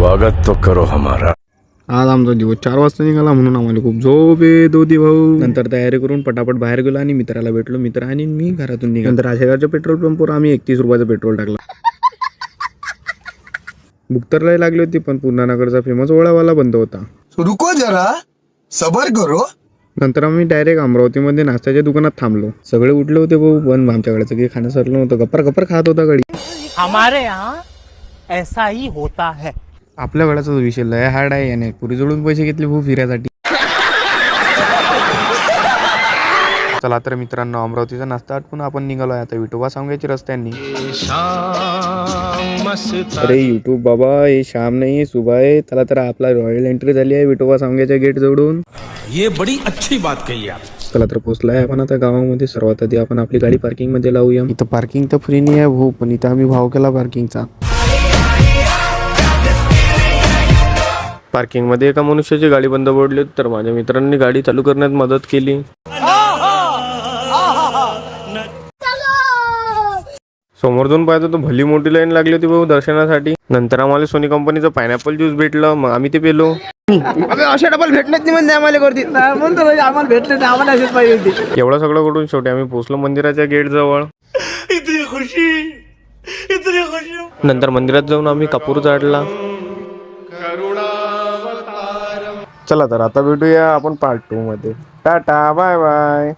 स्वागत तो करो हमारा। आज आमचा दिवस 4 वाजता निघाला म्हणून आम्हाला खूप झोप येत होती भाऊ. नंतर तयारी करून पटापट बाहेर गेलो आणि मित्राला भेटलो. मित्र आणि मी घरातून निघालो. नंतर आशेगावच्या पेट्रोल पंपवर आम्ही 31 रुपयाचं पेट्रोल टाकलं. भूक तर लय लागली होती पण पूर्णा नगरचा फेमस ओळावाला बंद होता. रुको जरा सबर करो. नंतर आम्ही डायरेक्ट अमरावतीमध्ये नाश्त्याच्या दुकानात थांबलो. सगळे उठले होते भाऊ पण आमच्याकडे काही खाणं सरलं नव्हतं. गप्पर खात होता गडी. हमारे यहाँ ऐसा ही होता है. आपल्या वेळाचा विषय लय हार्ड आहे. याने पुरी जोडून पैसे घेतले भाऊ फिरायसाठी. चला तर मित्रांनो, अमरावतीचा नाश्ता आटपून आपण निघालो आता विठोबा सांगायची रस्त्यांनी. अरे युट्यूब बाबा, हे शाम नाही सुबह आहे. चला तर आपला रॉयल एंट्री झाली आहे विठोबा सांगायच्या गेट जवळून. ये बड़ी अच्छी बात कही आप. चला तर पोहोचलाय आपण आता गावामध्ये. सर्वात आधी आपण आपली गाडी पार्किंग मध्ये लावूया. इथं पार्किंग तर फ्री नाही आहे भाऊ, पण इथं आम्ही भाव केला पार्किंगचा. पार्किंग मध्ये एका मनुष्याची गाडी बंद पडली तर माझ्या मित्रांनी गाडी चालू करण्यात मदत केली. समोर जाऊन पाहतो तो भली मोठी लाईन लागली होती भाऊ दर्शनासाठी. नंतर आम्हाला सोनी कंपनीचं पायनॅपल ज्यूस भेटलं, मग आम्ही ते पेलो. अशा डबल भेटलेच नाही म्हणजे आम्हाला करते म्हणतो आम्हाला भेटले तर आम्हाला असेच पाहिजे होती. एवढं सगळं करून शेवटी आम्ही पोहोचलो मंदिराच्या गेट जवळ. नंतर मंदिरात जाऊन आम्ही कापूर जाळला. चला तर आता भेटूया आपण पार्ट 2 मध्ये. Tata bye bye.